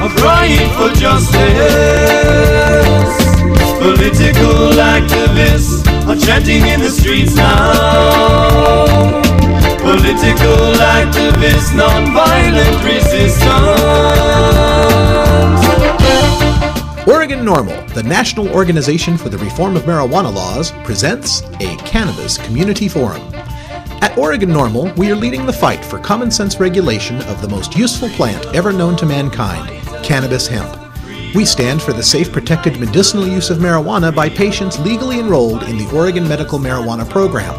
are crying for justice. Political activists are chanting in the streets now. Political activists, non-violent resistance. Oregon NORML, the National Organization for the Reform of Marijuana Laws, presents a Cannabis Community Forum. At Oregon NORML, we are leading the fight for common sense regulation of the most useful plant ever known to mankind, cannabis hemp. We stand for the safe, protected medicinal use of marijuana by patients legally enrolled in the Oregon Medical Marijuana Program.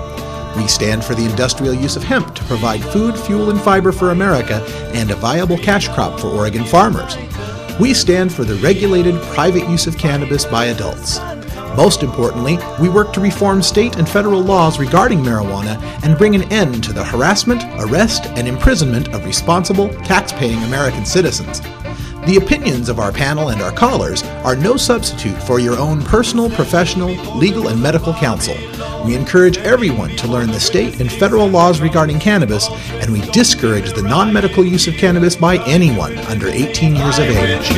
We stand for the industrial use of hemp to provide food, fuel, and fiber for America and a viable cash crop for Oregon farmers. We stand for the regulated private use of cannabis by adults. Most importantly, we work to reform state and federal laws regarding marijuana and bring an end to the harassment, arrest, and imprisonment of responsible, tax-paying American citizens. The opinions of our panel and our callers are no substitute for your own personal, professional, legal, and medical counsel. We encourage everyone to learn the state and federal laws regarding cannabis, and we discourage the non-medical use of cannabis by anyone under 18 years of age.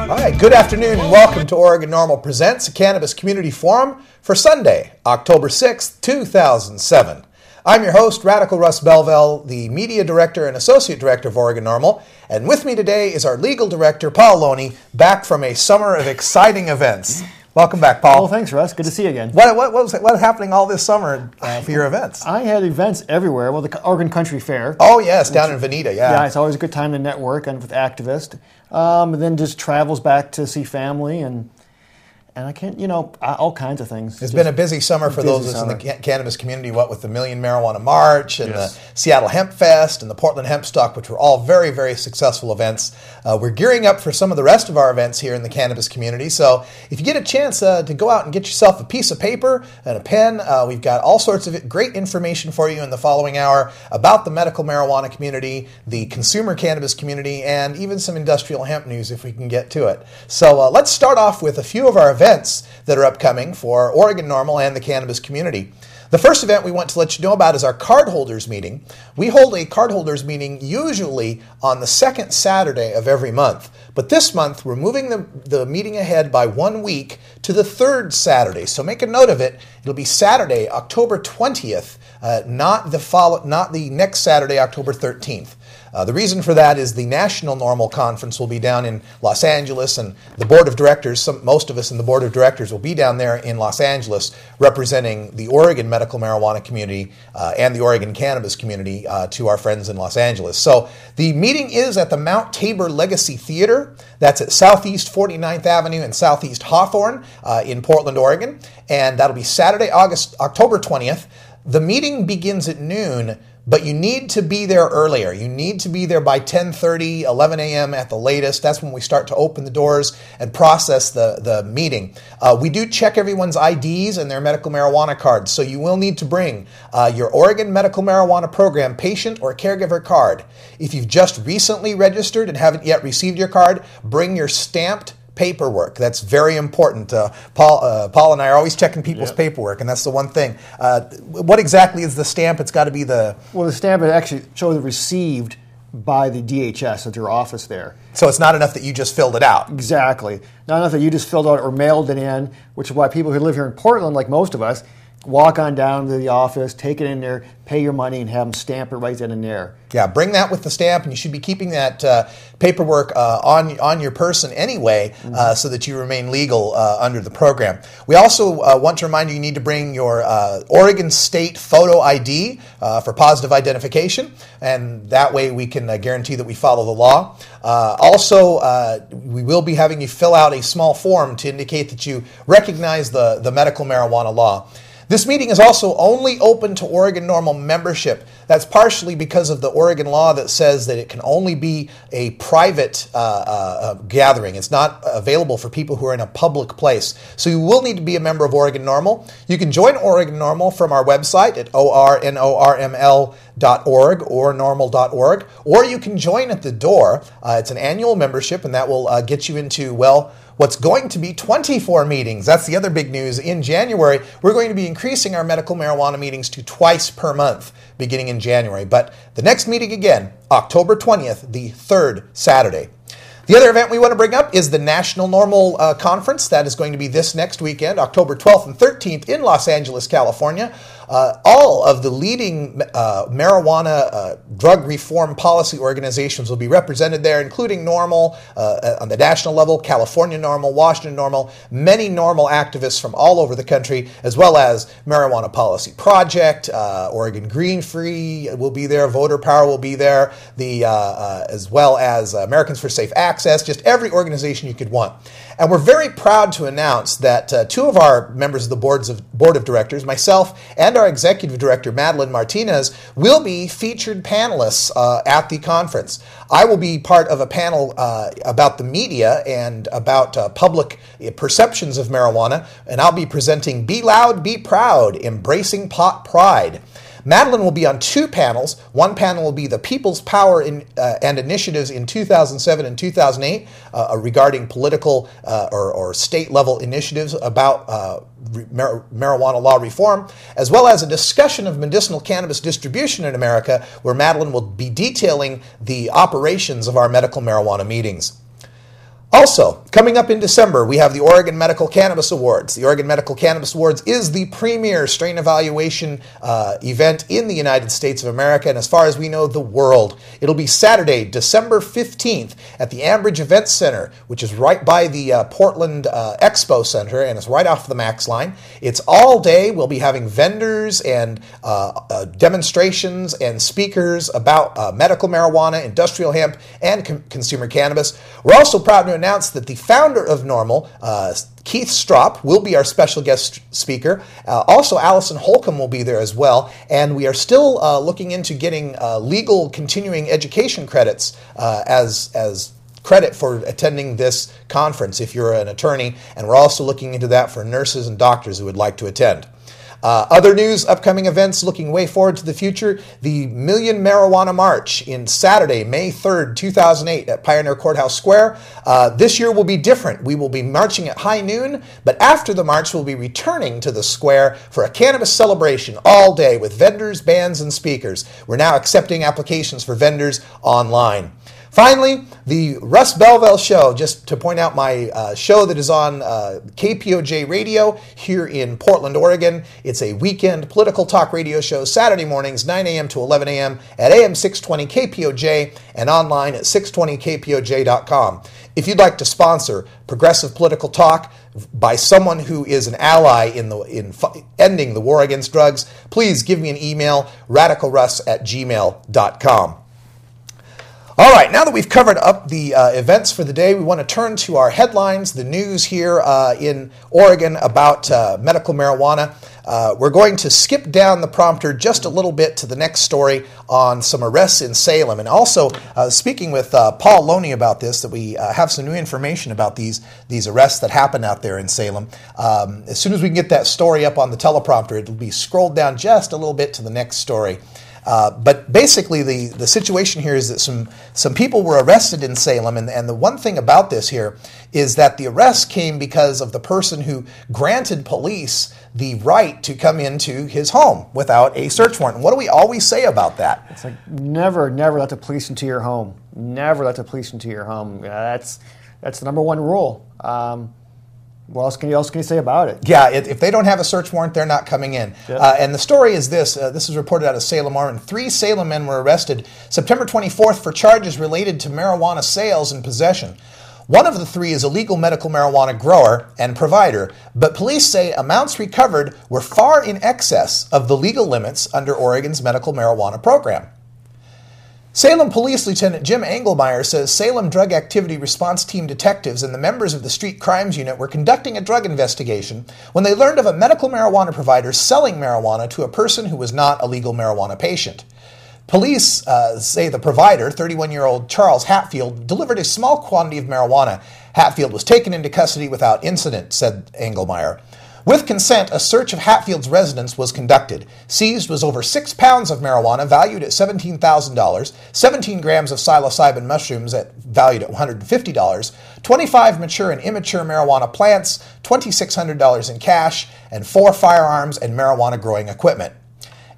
All right, good afternoon and welcome to Oregon NORML Presents a Cannabis Community Forum for Sunday, October 6th, 2007. I'm your host, Radical Russ Belville, the Media Director and Associate Director of Oregon NORML, and with me today is our Legal Director, Paul Loney, back from a summer of exciting events. Welcome back, Paul. Well, thanks, Russ. Good to see you again. What was happening all this summer for your events? I had events everywhere. Well, the Oregon Country Fair. Oh, yes, down in Veneta, yeah. Yeah, it's always a good time to network and with activists. And then just travels back to see family and I can't, all kinds of things. It's been a busy summer for those of us in the cannabis community, what with the Million Marijuana March and the Seattle Hemp Fest and the Portland Hemp Stock, which were all very, very successful events. We're gearing up for some of the rest of our events here in the cannabis community. So if you get a chance to go out and get yourself a piece of paper and a pen, we've got all sorts of great information for you in the following hour about the medical marijuana community, the consumer cannabis community, and even some industrial hemp news if we can get to it. So let's start off with a few of our events that are upcoming for Oregon NORML and the cannabis community. The first event we want to let you know about is our cardholders meeting. We hold a cardholders meeting usually on the second Saturday of every month. But this month, we're moving the meeting ahead by 1 week to the third Saturday. So make a note of it. It'll be Saturday, October 20th, not the next Saturday, October 13th. The reason for that is the National NORML Conference will be down in Los Angeles, and the Board of Directors, most of us in the Board of Directors will be down there in Los Angeles representing the Oregon medical marijuana community and the Oregon cannabis community to our friends in Los Angeles. So the meeting is at the Mount Tabor Legacy Theater. That's at Southeast 49th Avenue and Southeast Hawthorne in Portland, Oregon, and that'll be Saturday, October 20th. The meeting begins at noon, but you need to be there earlier. You need to be there by 10:30, 11 a.m. at the latest. That's when we start to open the doors and process the meeting. We do check everyone's IDs and their medical marijuana cards, so you will need to bring your Oregon Medical Marijuana Program patient or caregiver card. If you've just recently registered and haven't yet received your card, bring your stamped paperwork. That's very important. Paul and I are always checking people's paperwork, and that's the one thing. What exactly is the stamp? It's got to be the... Well, the stamp it actually shows received by the DHS at your office there. So it's not enough that you just filled it out. Exactly. Not enough that you just filled out or mailed it in, which is why people who live here in Portland, like most of us, walk on down to the office, take it in there, pay your money, and have them stamp it right then and there. Yeah, bring that with the stamp, and you should be keeping that paperwork on your person anyway, so that you remain legal under the program. We also want to remind you need to bring your Oregon State photo ID for positive identification, and that way we can guarantee that we follow the law. Also, we will be having you fill out a small form to indicate that you recognize the medical marijuana law. This meeting is also only open to Oregon NORML membership. That's partially because of the Oregon law that says that it can only be a private gathering. It's not available for people who are in a public place. So you will need to be a member of Oregon NORML. You can join Oregon NORML from our website at ornorml.org, ornorml.org, or you can join at the door. It's an annual membership, and that will get you into, what's going to be 24 meetings. That's the other big news. In January, we're going to be increasing our medical marijuana meetings to twice per month beginning in January. But the next meeting again, October 20th, the third Saturday. The other event we want to bring up is the National NORML Conference. That is going to be this next weekend, October 12th and 13th in Los Angeles, California. All of the leading marijuana drug reform policy organizations will be represented there, including NORML on the national level, California NORML, Washington NORML, many NORML activists from all over the country, as well as Marijuana Policy Project, Oregon Green Free will be there, Voter Power will be there, as well as Americans for Safe Access, just every organization you could want. And we're very proud to announce that two of our members of the board of directors, myself and our executive director, Madeline Martinez, will be featured panelists at the conference. I will be part of a panel about the media and about public perceptions of marijuana, and I'll be presenting Be Loud, Be Proud, Embracing Pot Pride. Madeline will be on two panels. One panel will be the People's Power and Initiatives in 2007 and 2008 regarding political or state-level initiatives about marijuana law reform, as well as a discussion of medicinal cannabis distribution in America, where Madeline will be detailing the operations of our medical marijuana meetings. Also, coming up in December, we have the Oregon Medical Cannabis Awards. The Oregon Medical Cannabis Awards is the premier strain evaluation event in the United States of America, and as far as we know, the world. It'll be Saturday, December 15th at the Ambridge Events Center, which is right by the Portland Expo Center, and it's right off the Max line. It's all day. We'll be having vendors and demonstrations and speakers about medical marijuana, industrial hemp, and consumer cannabis. We're also proud to announce that the founder of NORML, Keith Stropp, will be our special guest speaker. Also, Allison Holcomb will be there as well. And we are still looking into getting legal continuing education credits as credit for attending this conference if you're an attorney. And we're also looking into that for nurses and doctors who would like to attend. Other news, upcoming events, looking way forward to the future, the Million Marijuana March in Saturday, May 3rd, 2008 at Pioneer Courthouse Square. This year will be different. We will be marching at high noon, but after the march, we'll be returning to the square for a cannabis celebration all day with vendors, bands, and speakers. We're now accepting applications for vendors online. Finally, the Russ Belville Show, just to point out my show that is on KPOJ Radio here in Portland, Oregon. It's a weekend political talk radio show, Saturday mornings, 9 a.m. to 11 a.m. at AM 620 KPOJ and online at 620kpoj.com. If you'd like to sponsor progressive political talk by someone who is an ally in ending the war against drugs, please give me an email, radicalruss@gmail.com. All right, now that we've covered up the events for the day, we want to turn to our headlines, the news here in Oregon about medical marijuana. We're going to skip down the prompter just a little bit to the next story on some arrests in Salem. And also, speaking with Paul Loney about this, that we have some new information about these arrests that happened out there in Salem. As soon as we can get that story up on the teleprompter, it'll be scrolled down just a little bit to the next story. But basically, the situation here is that some people were arrested in Salem, and the one thing about this here is that the arrest came because of the person who granted police the right to come into his home without a search warrant. And what do we always say about that? It's like never let the police into your home. Never let the police into your home. That's the number one rule. What else can you say about it? Yeah, if they don't have a search warrant, they're not coming in. Yep. And the story is this. This is reported out of Salem, Oregon. 3 Salem men were arrested September 24th for charges related to marijuana sales and possession. One of the 3 is a legal medical marijuana grower and provider, but police say amounts recovered were far in excess of the legal limits under Oregon's medical marijuana program. Salem Police Lieutenant Jim Engelmeyer says Salem Drug Activity Response Team detectives and the members of the Street Crimes Unit were conducting a drug investigation when they learned of a medical marijuana provider selling marijuana to a person who was not a legal marijuana patient. Police say the provider, 31-year-old Charles Hatfield, delivered a small quantity of marijuana. Hatfield was taken into custody without incident, said Engelmeyer. With consent, a search of Hatfield's residence was conducted. Seized was over 6 pounds of marijuana valued at $17,000, 17 grams of psilocybin mushrooms valued at $150, 25 mature and immature marijuana plants, $2,600 in cash, and 4 firearms and marijuana growing equipment.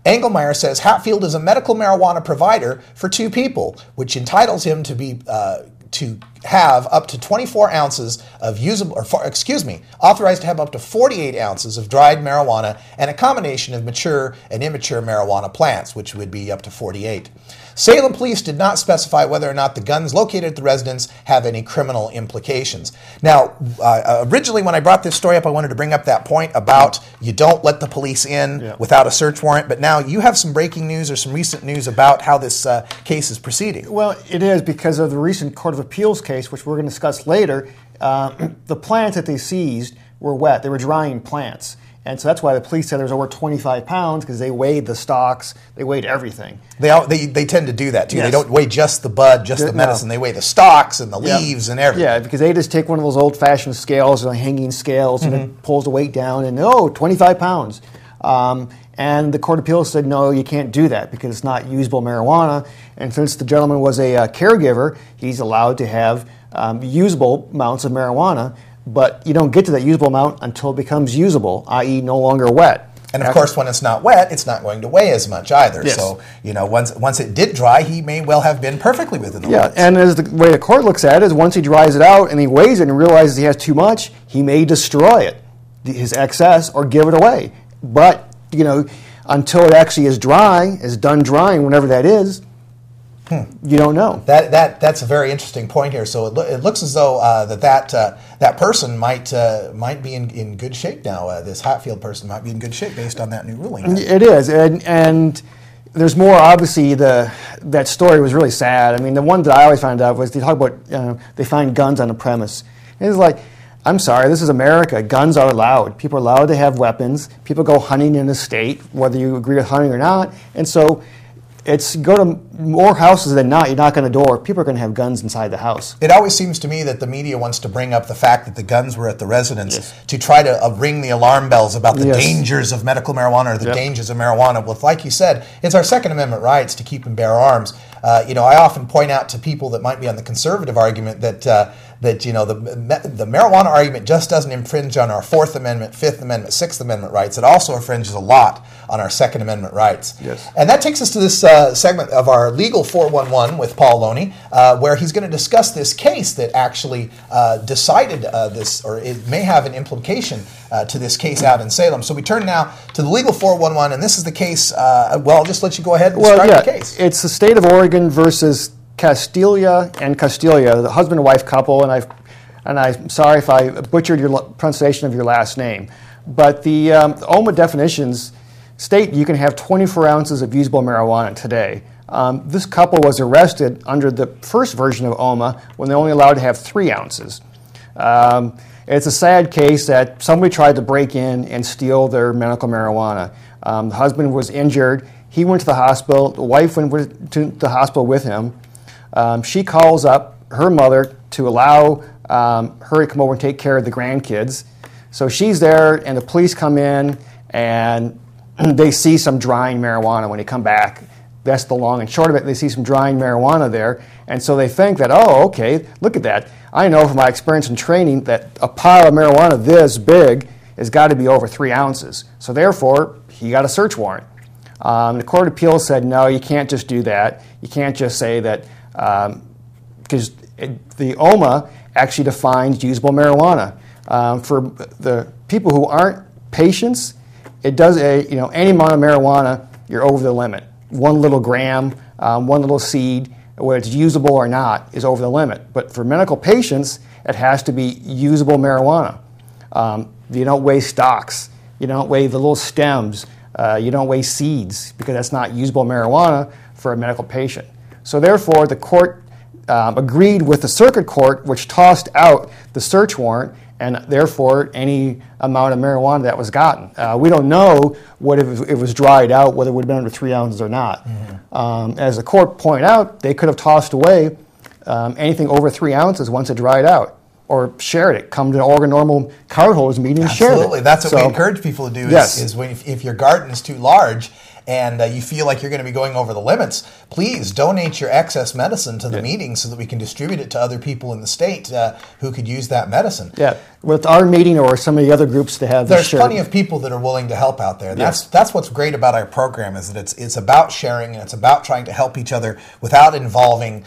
Engelmeyer says Hatfield is a medical marijuana provider for 2 people, which entitles him to have up to 24 ounces of authorized to have up to 48 ounces of dried marijuana and a combination of mature and immature marijuana plants, which would be up to 48. Salem police did not specify whether or not the guns located at the residence have any criminal implications. Now, originally when I brought this story up, I wanted to bring up that point about you don't let the police in without a search warrant, but now you have some breaking news or some recent news about how this case is proceeding. Well, it is because of the recent Court of Appeals case, which we're going to discuss later. The plants that they seized were wet. They were drying plants. And so that's why the police said there was over 25 pounds, because they weighed the stalks, they weighed everything. They tend to do that too. Yes. They don't weigh just the bud, just the medicine. No. They weigh the stalks and the leaves and everything. Yeah, because they just take one of those old-fashioned scales, or hanging scales, and it pulls the weight down, and 25 pounds. And the Court of Appeals said, no, you can't do that because it's not usable marijuana. And since the gentleman was a caregiver, he's allowed to have usable amounts of marijuana. But you don't get to that usable amount until it becomes usable, i.e. no longer wet. And of course, when it's not wet, it's not going to weigh as much either. Yes. So, once it did dry, he may well have been perfectly within the limits. And as the way the court looks at it is once he dries it out and he weighs it and realizes he has too much, he may destroy it, his excess, or give it away. But, until it actually is done drying, whenever that is, you don't know. That's a very interesting point here. So it looks as though that person might be in good shape now. This Hatfield person might be in good shape based on that new ruling. It is, and there's more. Obviously, that story was really sad. I mean, the one that I always found out was they talk about they find guns on the premise. And it's like, I'm sorry, this is America. Guns are allowed. People are allowed to have weapons. People go hunting in the state, whether you agree with hunting or not. And so go to more houses than not, you knock on the door, people are going to have guns inside the house. It always seems to me that the media wants to bring up the fact that the guns were at the residence to try to ring the alarm bells about the dangers of medical marijuana or the dangers of marijuana. Well, like you said, it's our Second Amendment rights to keep and bear arms. I often point out to people that might be on the conservative argument that the marijuana argument just doesn't infringe on our Fourth Amendment, Fifth Amendment, Sixth Amendment rights. It also infringes a lot on our Second Amendment rights. Yes. And that takes us to this segment of our Legal 411 with Paul Loney, where he's going to discuss this case that actually decided this, or it may have an implication to this case out in Salem. So we turn now to the Legal 411, and this is the case. I'll just let you go ahead and describe the case. It's the state of Oregon versus Castilla and Castilla, the husband and wife couple, and I'm sorry if I butchered your pronunciation of your last name, but the OMA definitions state you can have 24 ounces of usable marijuana today. This couple was arrested under the first version of OMA when they're only allowed to have 3 ounces. It's a sad case that somebody tried to break in and steal their medical marijuana. The husband was injured. He went to the hospital. The wife went to the hospital with him. She calls up her mother to allow her to come over and take care of the grandkids. So she's there, and the police come in, and they see some drying marijuana when they come back. That's the long and short of it. They see some drying marijuana there, and so they think that, oh, okay, look at that. I know from my experience and training that a pile of marijuana this big has got to be over 3 ounces. So therefore, he got a search warrant. The Court of Appeals said, no, you can't just do that. You can't just say that, because the OMA actually defines usable marijuana. For the people who aren't patients, it does any amount of marijuana, you're over the limit. 1 little gram, 1 little seed, whether it's usable or not, is over the limit. But for medical patients, it has to be usable marijuana. You don't weigh stalks. You don't weigh the little stems. You don't weigh seeds, because that's not usable marijuana for a medical patient. So therefore, the court agreed with the circuit court, which tossed out the search warrant, and therefore any amount of marijuana that was gotten. We don't know what if it was dried out, whether it would have been under 3 ounces or not. Mm-hmm. As the court pointed out, they could have tossed away anything over 3 ounces once it dried out. or share it. Come to ORNORML cardholders meeting and share it. Absolutely. That's what we encourage people to do is when if your garden is too large and you feel like you're going to be going over the limits, please donate your excess medicine to the meeting so that we can distribute it to other people in the state who could use that medicine. Yeah, with our meeting or some of the other groups that have There's plenty of people that are willing to help out there. That's what's great about our program is that it's about sharing and it's about trying to help each other without involving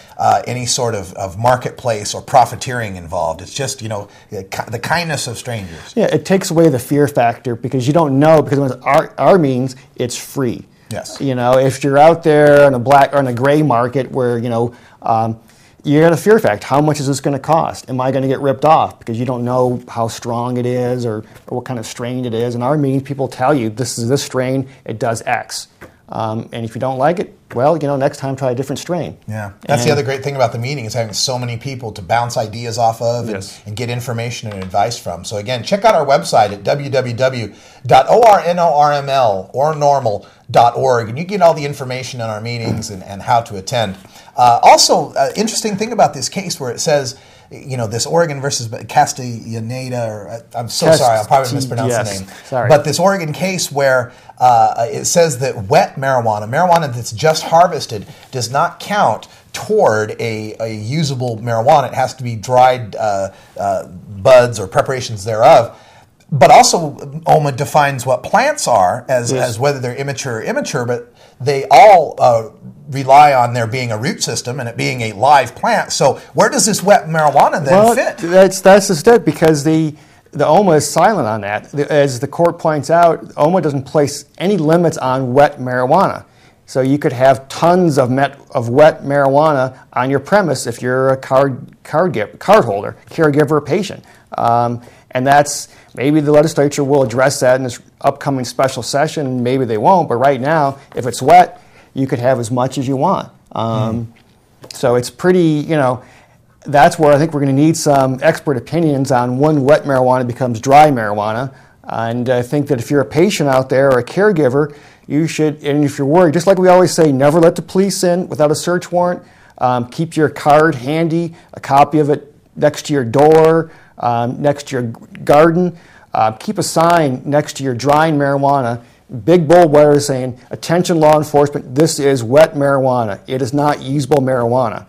any sort of marketplace or profiteering involved. It's just, the kindness of strangers. Yeah, it takes away the fear factor because you don't know, because when our meetings, it's free. Yes. If you're out there on a black or on a gray market where, you got a fear factor. How much is this going to cost? Am I going to get ripped off? Because you don't know how strong it is or what kind of strain it is. In our meetings, people tell you, this is this strain, it does X. And if you don't like it, well, next time try a different strain. Yeah, that's the other great thing about the meeting is having so many people to bounce ideas off of and get information and advice from. So again, check out our website at www.ornnormal.org, and you get all the information on our meetings and how to attend. Also, interesting thing about this case where it says, this Oregon versus Castellaneta, or I'm so sorry, I'll probably mispronounce the name. Sorry. But this Oregon case where it says that wet marijuana that's just harvested, does not count toward a usable marijuana. It has to be dried buds or preparations thereof. But also, OMA defines what plants are as whether they're immature or immature, but they all rely on there being a root system and it being a live plant. So where does this wet marijuana then fit? That's just it, because the OMA is silent on that. As the court points out, OMA doesn't place any limits on wet marijuana. So you could have tons of wet marijuana on your premise if you're a card holder, caregiver, or patient. And that's, maybe the legislature will address that in this upcoming special session. Maybe they won't, but right now, if it's wet, you could have as much as you want. So it's pretty, that's where I think we're going to need some expert opinions on when wet marijuana becomes dry marijuana. And I think that if you're a patient out there or a caregiver, you should, and if you're worried, just like we always say, never let the police in without a search warrant. Keep your card handy, a copy of it next to your door, next to your garden. Keep a sign next to your drying marijuana, big bold letters saying, "Attention law enforcement, this is wet marijuana. It is not usable marijuana."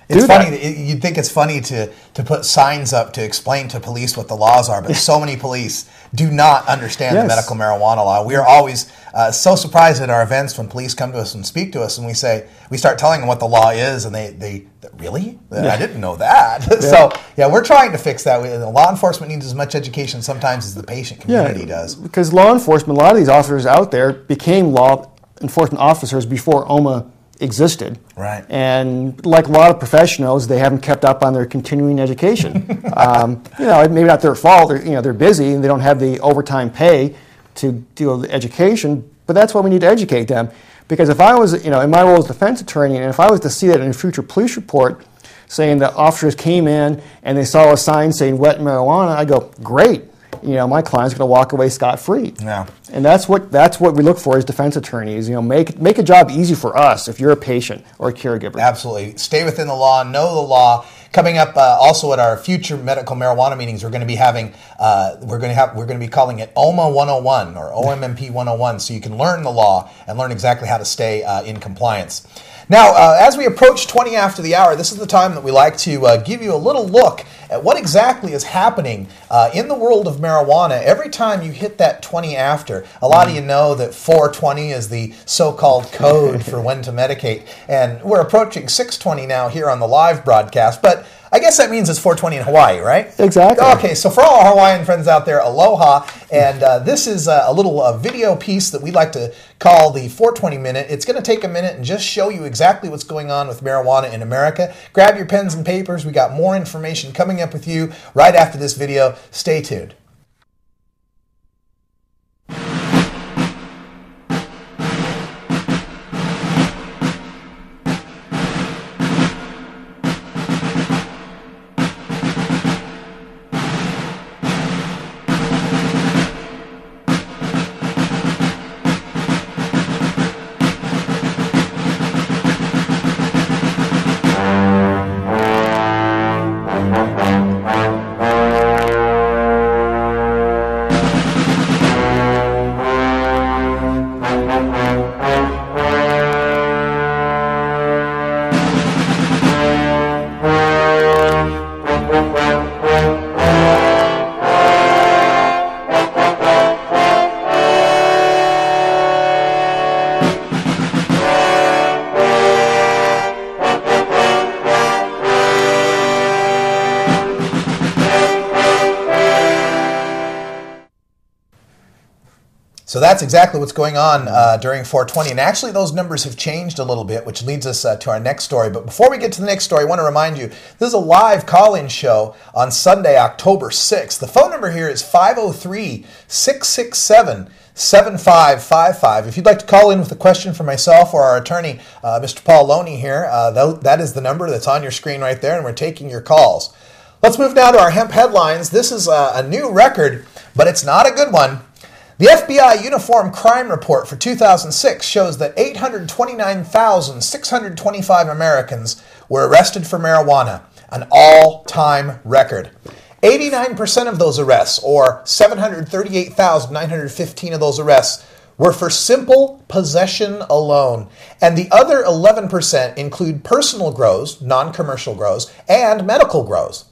It's funny. You'd think it's funny to put signs up to explain to police what the laws are, but so many police do not understand the medical marijuana law. We are always so surprised at our events when police come to us and speak to us, and we start telling them what the law is, and they really? I didn't know that. So we're trying to fix that. Law enforcement needs as much education sometimes as the patient community does. Because law enforcement, a lot of these officers out there became law enforcement officers before OMA existed. Right. And like a lot of professionals, they haven't kept up on their continuing education. Maybe not their fault. They're busy and they don't have the overtime pay to do the education. But that's why we need to educate them. Because if I was, in my role as defense attorney, and if I was to see that in a future police report saying that officers came in and they saw a sign saying wet marijuana, I go, great. My client's going to walk away scot-free. Yeah. And that's what we look for as defense attorneys. Make a job easy for us if you're a patient or a caregiver. Absolutely. Stay within the law, know the law. Coming up also at our future medical marijuana meetings, we're going to be having we're going to be calling it OMA 101 or OMMP 101, so you can learn the law and learn exactly how to stay in compliance. Now, as we approach 20 after the hour, this is the time that we like to give you a little look at what exactly is happening in the world of marijuana. Every time you hit that 20 after, a lot of you know that 420 is the so-called code for when to medicate, and we're approaching 620 now here on the live broadcast, but I guess that means it's 420 in Hawaii, right? Exactly. Okay, so for all our Hawaiian friends out there, aloha. And this is a little video piece that we like to call the 420 Minute. It's going to take a minute and just show you exactly what's going on with marijuana in America. Grab your pens and papers. We got more information coming up with you right after this video. Stay tuned. So that's exactly what's going on during 420. And actually, those numbers have changed a little bit, which leads us to our next story. But before we get to the next story, I want to remind you, this is a live call-in show on Sunday, October 6th. The phone number here is 503-667-7555. If you'd like to call in with a question for myself or our attorney, Mr. Paul Loney here, that is the number that's on your screen right there, and we're taking your calls. Let's move now to our hemp headlines. This is a new record, but it's not a good one. The FBI Uniform Crime Report for 2006 shows that 829,625 Americans were arrested for marijuana, an all-time record. 89% of those arrests, or 738,915 of those arrests, were for simple possession alone. And the other 11% include personal grows, non-commercial grows, and medical grows.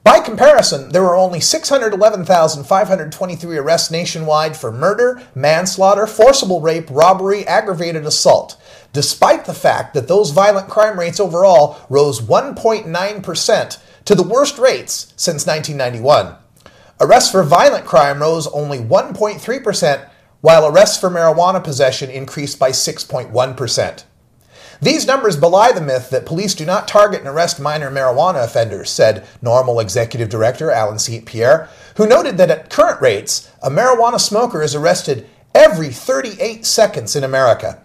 By comparison, there were only 611,523 arrests nationwide for murder, manslaughter, forcible rape, robbery, aggravated assault, despite the fact that those violent crime rates overall rose 1.9% to the worst rates since 1991. Arrests for violent crime rose only 1.3%, while arrests for marijuana possession increased by 6.1%. These numbers belie the myth that police do not target and arrest minor marijuana offenders, said NORML Executive Director Alan St. Pierre, who noted that at current rates, a marijuana smoker is arrested every 38 seconds in America.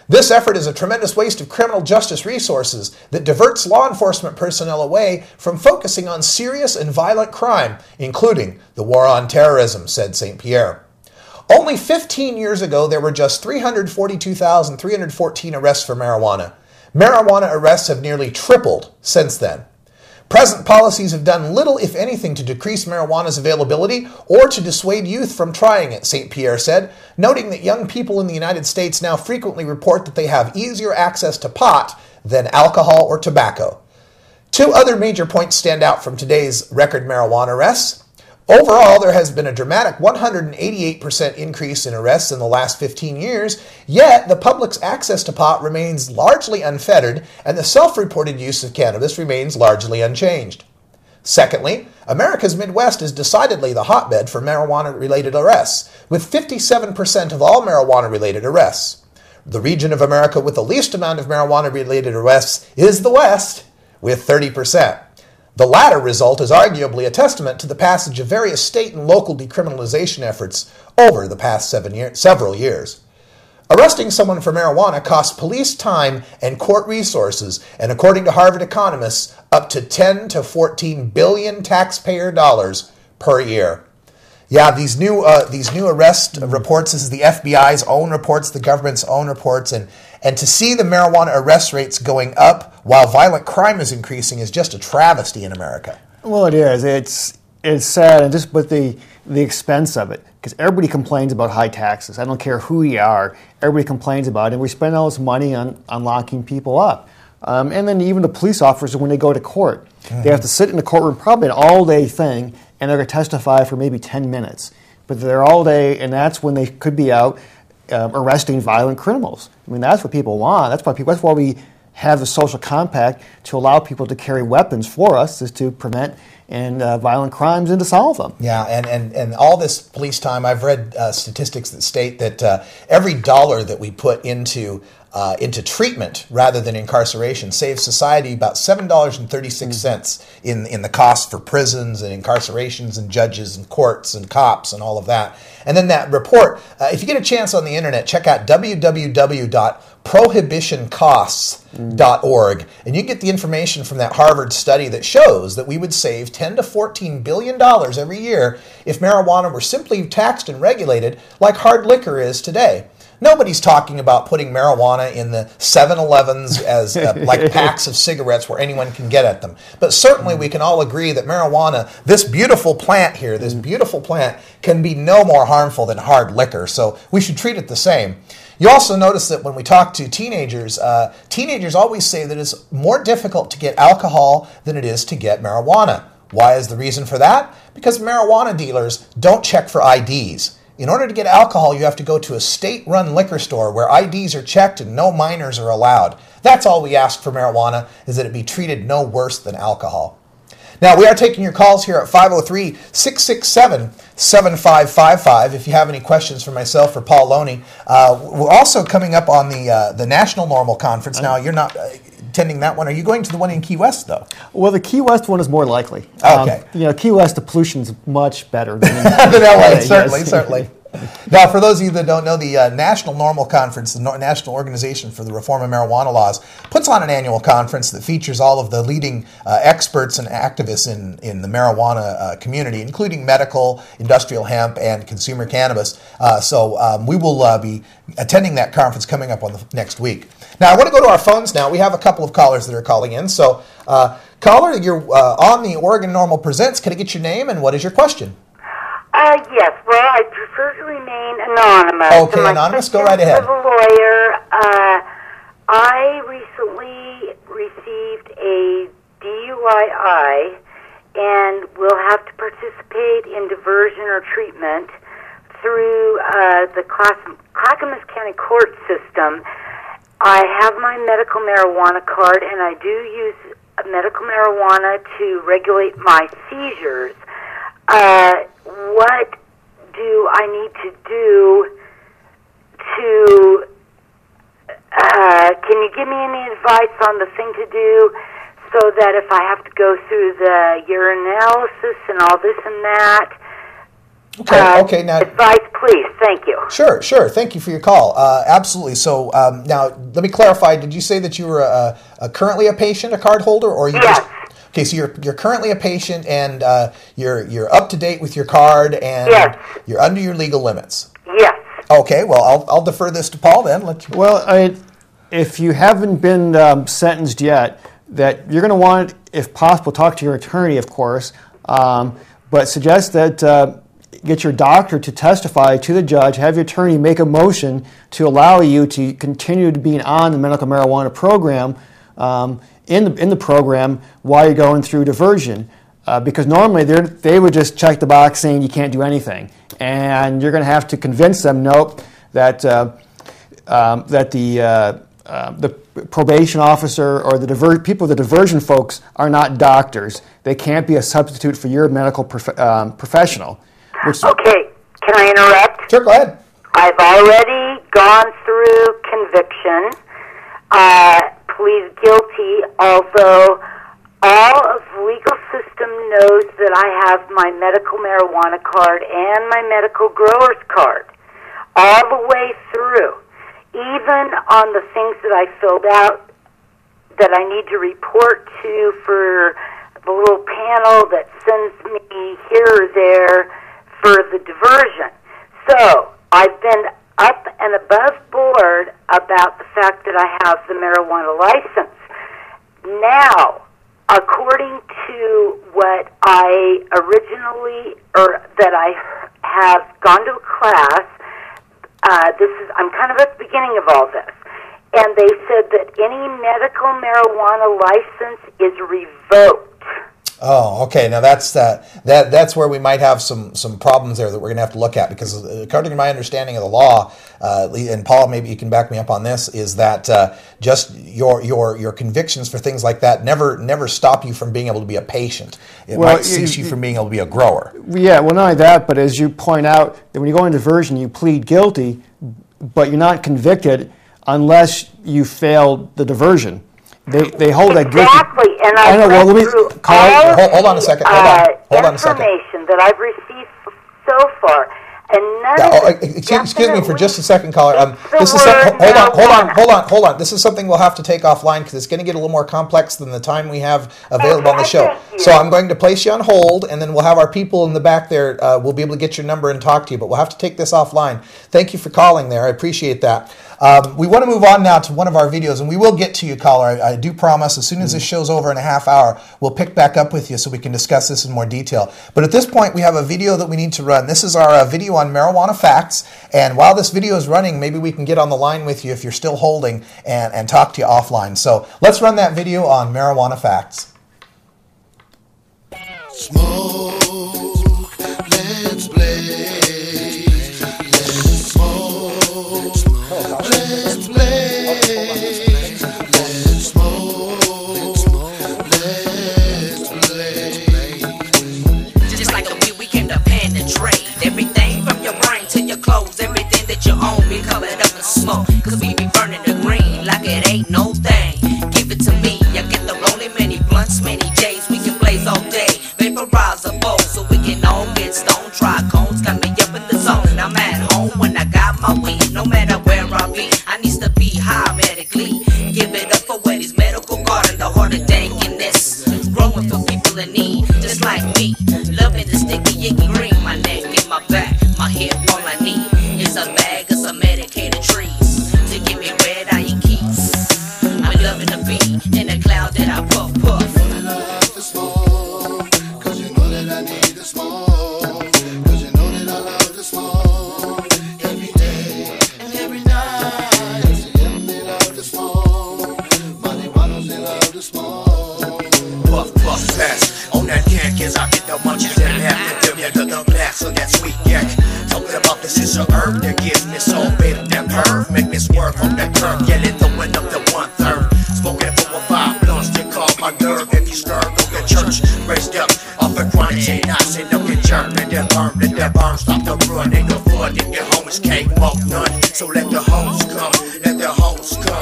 This effort is a tremendous waste of criminal justice resources that diverts law enforcement personnel away from focusing on serious and violent crime, including the war on terrorism, said St. Pierre. Only 15 years ago, there were just 342,314 arrests for marijuana. Marijuana arrests have nearly tripled since then. Present policies have done little, if anything, to decrease marijuana's availability or to dissuade youth from trying it, St. Pierre said, noting that young people in the United States now frequently report that they have easier access to pot than alcohol or tobacco. Two other major points stand out from today's record marijuana arrests. Overall, there has been a dramatic 188% increase in arrests in the last 15 years, yet the public's access to pot remains largely unfettered, and the self-reported use of cannabis remains largely unchanged. Secondly, America's Midwest is decidedly the hotbed for marijuana-related arrests, with 57% of all marijuana-related arrests. The region of America with the least amount of marijuana-related arrests is the West, with 30%. The latter result is arguably a testament to the passage of various state and local decriminalization efforts over the past several years. Arresting someone for marijuana costs police time and court resources, and according to Harvard economists, up to 10 to 14 billion taxpayer dollars per year. Yeah, these new arrest reports, this is the FBI's own reports, the government's own reports, and to see the marijuana arrest rates going up while violent crime is increasing is just a travesty in America. Well, it is. It's sad, and just with the expense of it, because everybody complains about high taxes. I don't care who you are. Everybody complains about it, and we spend all this money on locking people up. And then even the police officers, when they go to court, they have to sit in the courtroom, probably an all-day thing, and they're going to testify for maybe 10 minutes. But they're all day, and that's when they could be out arresting violent criminals. I mean, that's what people want. That's why we have the social compact to allow people to carry weapons for us, is to prevent violent crimes and to solve them. Yeah, and all this police time, I've read statistics that state that every dollar that we put into treatment rather than incarceration saves society about $7.36 in the cost for prisons and incarcerations and judges and courts and cops and all of that. And then that report, if you get a chance on the internet, check out www.prohibitioncosts.org, and you get the information from that Harvard study that shows that we would save $10 to $14 billion every year if marijuana were simply taxed and regulated like hard liquor is today. Nobody's talking about putting marijuana in the 7-Elevens as like packs of cigarettes where anyone can get at them. But certainly we can all agree that marijuana, this beautiful plant here, this beautiful plant, can be no more harmful than hard liquor. So we should treat it the same. You also notice that when we talk to teenagers, teenagers always say that it's more difficult to get alcohol than it is to get marijuana. Why is the reason for that? Because marijuana dealers don't check for IDs. In order to get alcohol, you have to go to a state-run liquor store where IDs are checked and no minors are allowed. That's all we ask for marijuana, is that it be treated no worse than alcohol. Now, we are taking your calls here at 503-667-7555 if you have any questions for myself or Paul Loney. We're also coming up on the National NORML Conference. Now, you're not attending that one. Are you going to the one in Key West, though? Well, the Key West one is more likely. Okay. Key West, the pollution's much better than LA, certainly. Now, for those of you that don't know, the National NORML Conference, the National Organization for the Reform of Marijuana Laws, puts on an annual conference that features all of the leading experts and activists in the marijuana community, including medical, industrial hemp, and consumer cannabis. So we will be attending that conference coming up on the next week. Now, I want to go to our phones now. We have a couple of callers that are calling in. So, caller, you're on the Oregon NORML Presents. Can I get your name and what is your question? Yes, well, I prefer to remain anonymous. Okay, anonymous, go right ahead. I'm a lawyer. I recently received a DUI and will have to participate in diversion or treatment through the Clackamas County court system. I have my medical marijuana card, and I do use medical marijuana to regulate my seizures. What do I need to do to, can you give me any advice on the thing to do so that if I have to go through the urinalysis and all this and that? Okay. Now, advice, please. Thank you. Sure. Thank you for your call. Absolutely. So now, let me clarify. Did you say that you were currently a patient, a card holder, or you yes. just... Okay, so you're currently a patient, and you're up to date with your card, and yes. You're under your legal limits. Yes. Okay, well, I'll defer this to Paul then. Well, if you haven't been sentenced yet, that you're going to want, if possible, talk to your attorney, of course, but suggest that get your doctor to testify to the judge, have your attorney make a motion to allow you to continue to be on the medical marijuana program. In the program while you're going through diversion, because normally they would just check the box saying you can't do anything, and you're going to have to convince them, nope, that the probation officer or the diversion folks are not doctors. They can't be a substitute for your medical professional. Okay, can I interrupt? Sure, go ahead. I've already gone through conviction. Plead guilty, although all of the legal system knows that I have my medical marijuana card and my medical grower's card all the way through. Even on the things that I filled out that I need to report to for the little panel that sends me here or there for the diversion. So I've been up and above board about the fact that I have the marijuana license. Now, according to what I originally, or that I have gone to a class, I'm kind of at the beginning of all this, and they said that any medical marijuana license is revoked. Oh, okay. Now that's where we might have some problems there that we're going to have to look at, because according to my understanding of the law, and Paul, maybe you can back me up on this, is that just your convictions for things like that never stop you from being able to be a patient. It might cease you from being able to be a grower. Yeah. Well, not only that, but as you point out, that when you go into diversion, you plead guilty, but you're not convicted unless you failed the diversion. They hold that guilty. Exactly, and I know. Well, let me hold on a second. Hold on a second. Information that I've received so far, and none of excuse me for just a second, caller. This is hold on. This is something we'll have to take offline, because it's going to get a little more complex than the time we have available on the show. So I'm going to place you on hold, and then we'll have our people in the back there. We'll be able to get your number and talk to you, but we'll have to take this offline. Thank you for calling there. I appreciate that. We want to move on now to one of our videos, and we will get to you, caller. I do promise, as soon as this show's over in a half hour, we'll pick back up with you so we can discuss this in more detail. But at this point, we have a video that we need to run. This is our video on marijuana facts, and while this video is running, maybe we can get on the line with you if you're still holding and talk to you offline. So let's run that video on marijuana facts. Smoke, let's play. Let's play, let's smoke, let's play. be. I needs to be high medically. Give it up for where these medical guard and the heart of dankiness. Growing for people in need, just like me. Loving the sticky icky green. My neck and my back, my hip, all I need is a bag of some medicated trees to give me red eye and keys. I'm loving the beat in the cloud that I puff puff. Cause you know that I need the smoke. Cause you know that I love the smoke. Every day and every night. MCM, they love the smoke. Marijuanos, they love the smoke. Puff, puff, pass. On that can, kids, I get the munchies and have to give you the blast of that sweet yak. Talking about this is a herb that gives me so big that perv. Make me swerve on that curve, yelling throwing up the 1/3. Smoking for a 5 blunts to calm my nerve. If you stir, go to church, raised up off a quarantine. I say no get jerked, let that burn, stop the run. Ain't no fun if your homies can't walk none. So let the hoes come,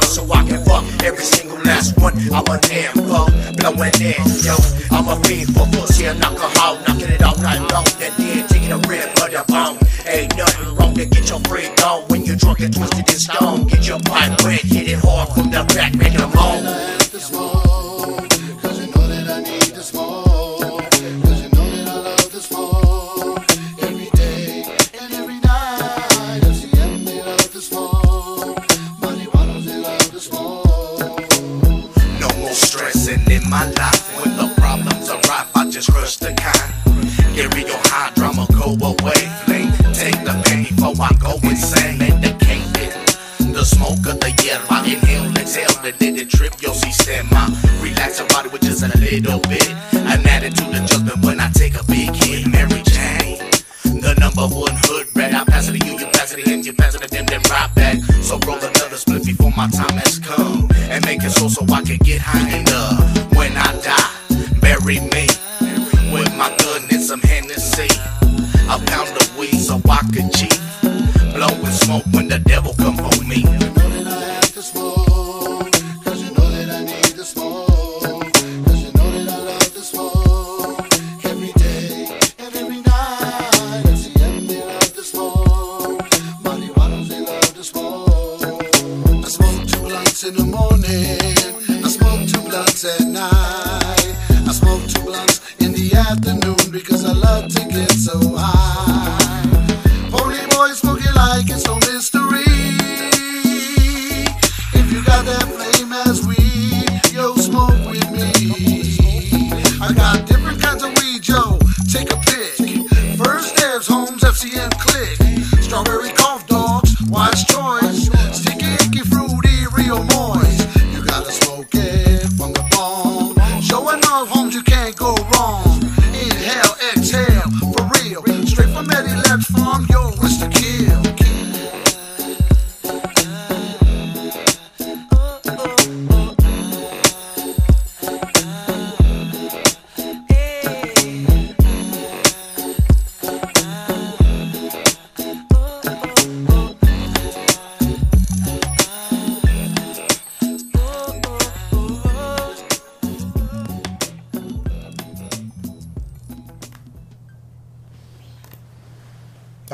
so I can fuck every single last one. I'm a damn bug, blowing in, yo. I'm a fiend for pussy and alcohol, knocking it all night long. That then taking a rib but a bone. Ain't nothing wrong to get your freak on when you're drunk and twisted and stoned. Get your pipe wet, hit it hard from the back, make them home. The smoke. Cause you know that I need the smoke. Cause you know that I love the smoke. Every day and every night. MCM, they love the smoke. Marijuanos, they love the smoke. No more stressing in my life. When the problems arrive, I just rush the kind. Carry your high drama, go away. Flame, take the pain before I go insane. Medicated. The smoke of the year, I inhale, exhale, the little trip, yo, sistema. Relax your body with just a little bit. An attitude adjustment when I take a big hit. Mary Jane, the #1 hood rat. I pass it to you, you pass it to him, you pass it to them, then right back. So roll another split before my time has come. And make it so I can get high enough. When I die, bury me with my gun and some Hennessy. A pound of weed so I could cheat. Blowing smoke when the devil come for me. You know that I have to smoke. Cause you know that I need the smoke. Cause you know that I love the smoke. Every day and every night. MCM, they love the smoke. Marijuanos, they love the smoke. I smoke 2 blunts in the morning. I smoke 2 blunts at night. I smoke 2 blunts in the afternoon because I love to get so high. Pony boy smoking like it's no mystery. If you got that flame as weed, yo, smoke with me. I got different kinds of weed, yo, take a pick. First there's Holmes FCM Click. Strawberry cough dogs, wise choice. Sticky, icky, fruity, real moist. You gotta smoke it from the bone. Showing off Holmes, you can't go wrong. Inhale, exhale, for real. Straight from Eddie Lex Farm, yo, it's the kill.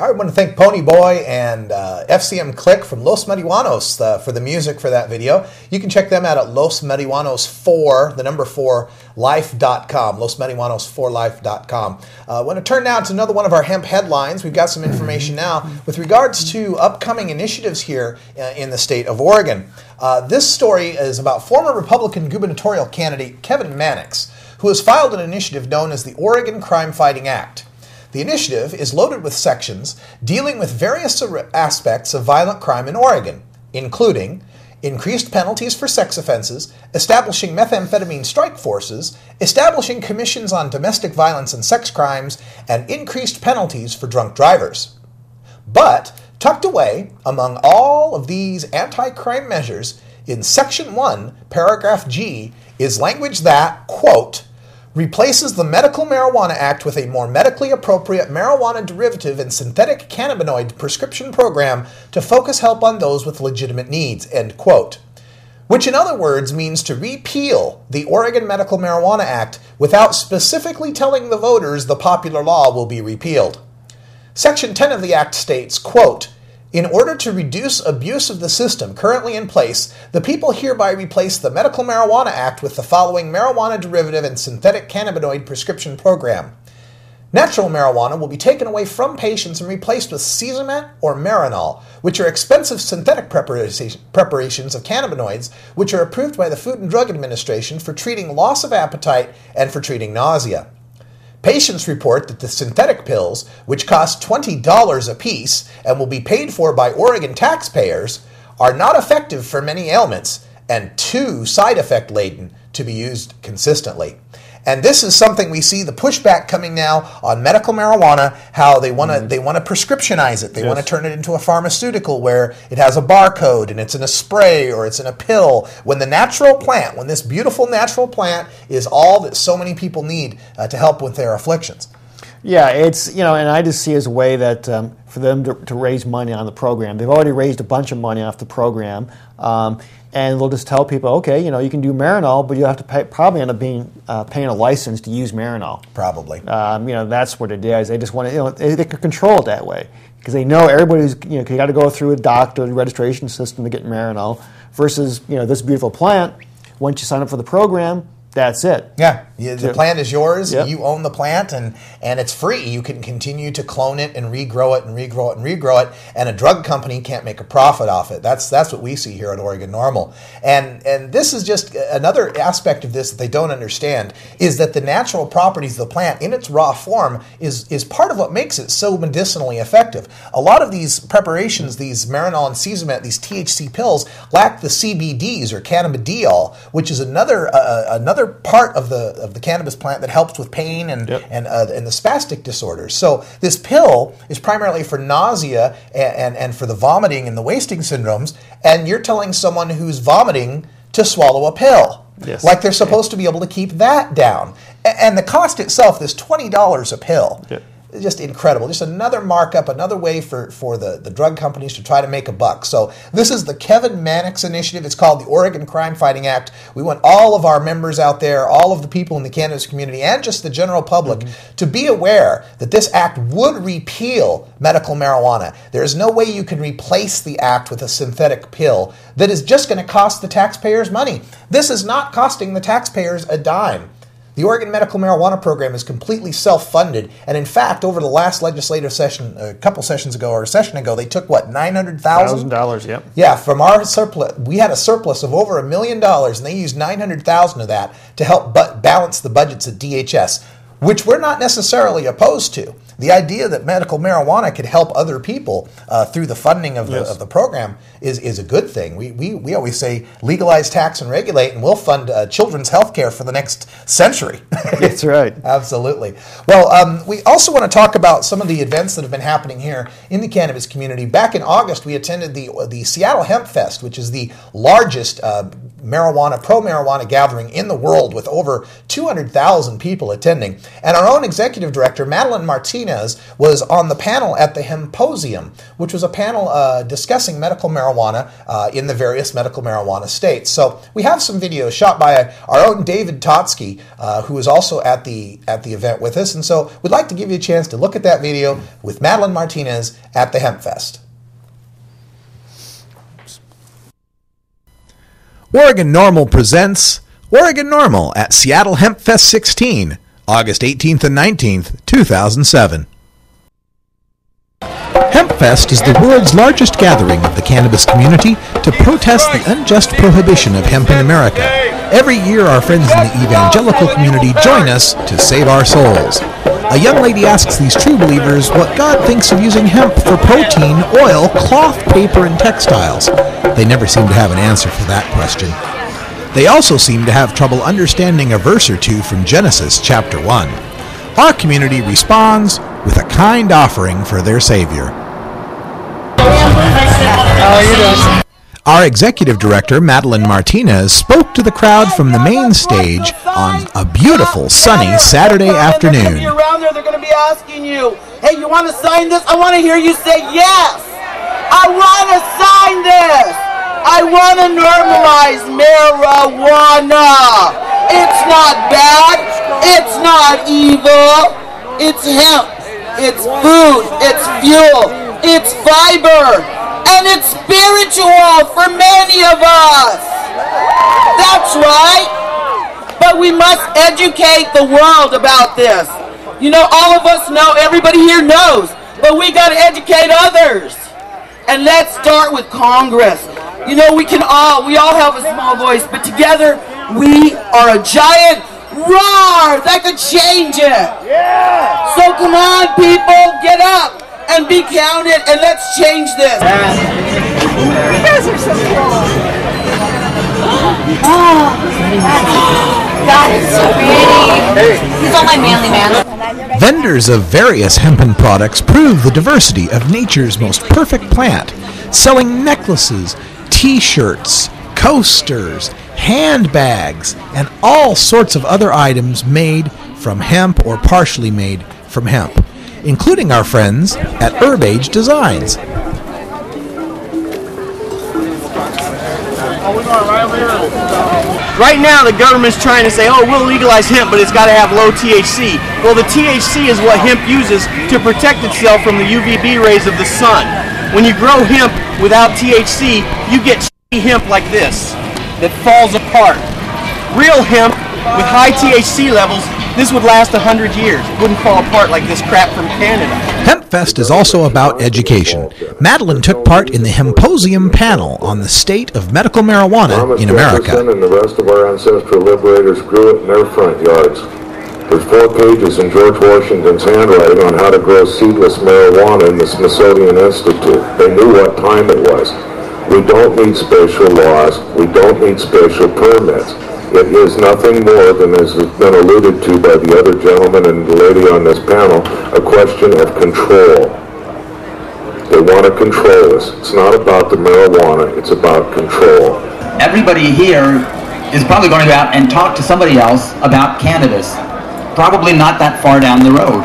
I want to thank Pony Boy and FCM Click from Los Marihuanos for the music for that video. You can check them out at Los Marihuanos4, the number 4, life.com, losmarihuanos4life.com. I want to turn now to another one of our hemp headlines. We've got some information now with regards to upcoming initiatives here in the state of Oregon. This story is about former Republican gubernatorial candidate Kevin Mannix, who has filed an initiative known as the Oregon Crime Fighting Act. The initiative is loaded with sections dealing with various aspects of violent crime in Oregon, including increased penalties for sex offenses, establishing methamphetamine strike forces, establishing commissions on domestic violence and sex crimes, and increased penalties for drunk drivers. But tucked away among all of these anti-crime measures in Section 1, Paragraph G, is language that, quote, replaces the Medical Marijuana Act with a more medically appropriate marijuana derivative and synthetic cannabinoid prescription program to focus help on those with legitimate needs, end quote. Which in other words means to repeal the Oregon Medical Marijuana Act without specifically telling the voters the popular law will be repealed. Section 10 of the Act states, quote, In order to reduce abuse of the system currently in place, the people hereby replace the Medical Marijuana Act with the following marijuana derivative and synthetic cannabinoid prescription program. Natural marijuana will be taken away from patients and replaced with Sesamet or Marinol, which are expensive synthetic preparations of cannabinoids which are approved by the Food and Drug Administration for treating loss of appetite and for treating nausea. Patients report that the synthetic pills, which cost $20 apiece and will be paid for by Oregon taxpayers, are not effective for many ailments and too side effect laden to be used consistently. And this is something we see the pushback coming now on medical marijuana, how they want to prescriptionize it. They want to turn it into a pharmaceutical where it has a barcode and it's in a spray or it's in a pill. When the natural plant, when this beautiful natural plant is all that so many people need to help with their afflictions. Yeah, it's, and I just see as a way that for them to raise money on the program. They've already raised a bunch of money off the program. And they'll just tell people, okay, you can do Marinol, but you have to probably end up paying a license to use Marinol. Probably. That's what it is. They just want to, they can control it that way because they know everybody's, you got to go through a doctor, the registration system to get Marinol. Versus, this beautiful plant. Once you sign up for the program, that's it. Yeah, the plant is yours. Yep. You own the plant, and it's free. You can continue to clone it and regrow it and regrow it and regrow it, and a drug company can't make a profit off it. That's what we see here at Oregon NORML. And this is just another aspect of this that they don't understand, is that the natural properties of the plant in its raw form is part of what makes it so medicinally effective. A lot of these preparations, these Marinol and Sesamet, these THC pills, lack the CBDs or cannabidiol, which is another part of the cannabis plant that helps with pain and the spastic disorders. So this pill is primarily for nausea and for the vomiting and the wasting syndromes, and you're telling someone who's vomiting to swallow a pill. Yes. Like they're supposed to be able to keep that down. And the cost itself is $20 a pill. Yeah. Just incredible. Just another markup, another way for the drug companies to try to make a buck. So this is the Kevin Mannix initiative. It's called the Oregon Crime Fighting Act. We want all of our members out there, all of the people in the cannabis community, and just the general public to be aware that this act would repeal medical marijuana. There is no way you can replace the act with a synthetic pill that is just going to cost the taxpayers money. This is not costing the taxpayers a dime. The Oregon Medical Marijuana Program is completely self-funded, and in fact, over the last legislative session, a couple sessions ago or a session ago, they took, $900,000? Yep. Yeah, from our surplus. We had a surplus of over $1 million, and they used $900,000 of that to help balance the budgets at DHS, which we're not necessarily opposed to. The idea that medical marijuana could help other people through the funding of the program is a good thing. We always say legalize, tax, and regulate, and we'll fund children's health care for the next century. That's right. Absolutely. Well, we also want to talk about some of the events that have been happening here in the cannabis community. Back in August, we attended the Seattle Hemp Fest, which is the largest pro-marijuana gathering in the world with over 200,000 people attending. And our own executive director, Madeline Martinez, was on the panel at the Hemposium, which was a panel discussing medical marijuana in the various medical marijuana states. So we have some videos shot by our own David Totsky, who was also at the event with us. And so we'd like to give you a chance to look at that video with Madeline Martinez at the Hemp Fest. Oregon NORML presents Oregon NORML at Seattle Hemp Fest 16, August 18th and 19th, 2007. HempFest is the world's largest gathering of the cannabis community to protest the unjust prohibition of hemp in America. Every year, our friends in the evangelical community join us to save our souls. A young lady asks these true believers what God thinks of using hemp for protein, oil, cloth, paper, and textiles. They never seem to have an answer for that question. They also seem to have trouble understanding a verse or two from Genesis chapter 1. Our community responds with a kind offering for their Savior. How are you doing? Our executive director, Madeline Martinez, spoke to the crowd from the main stage on a beautiful, sunny Saturday afternoon. Around there, they're going to be asking you, hey, you want to sign this? I want to hear you say yes. I want to sign this. I want to normalize marijuana. It's not bad. It's not evil. It's hemp. It's food. It's fuel. It's fiber. And it's spiritual for many of us. That's right. But we must educate the world about this. You know, all of us know, everybody here knows, but we got to educate others. And let's start with Congress. You know, we all have a small voice, but together we are a giant roar that could change it. Yeah. So come on, people, get up and be counted, and let's change this. You guys are so cool. God, it's so pretty. He's all my manly man. Vendors of various hempen products prove the diversity of nature's most perfect plant, selling necklaces, t-shirts, coasters, handbags, and all sorts of other items made from hemp or partially made from hemp, including our friends at Herb Age Designs. Right now, the government's trying to say, oh, we'll legalize hemp, but it's got to have low THC. Well, the THC is what hemp uses to protect itself from the UVB rays of the sun. When you grow hemp without THC, you get hemp like this, that falls apart. Real hemp with high THC levels, this would last 100 years. It wouldn't fall apart like this crap from Canada. HempFest is also about education. Madeline took part in the Hemposium panel on the state of medical marijuana in America. Thomas Jefferson and the rest of our ancestral liberators grew it in their front yards. There's 4 pages in George Washington's handwriting on how to grow seedless marijuana in the Smithsonian Institute. They knew what time it was. We don't need spatial laws. We don't need spatial permits. It is nothing more than, as has been alluded to by the other gentleman and the lady on this panel, a question of control. They want to control us. It's not about the marijuana, it's about control. Everybody here is probably going to go out and talk to somebody else about cannabis, probably not that far down the road.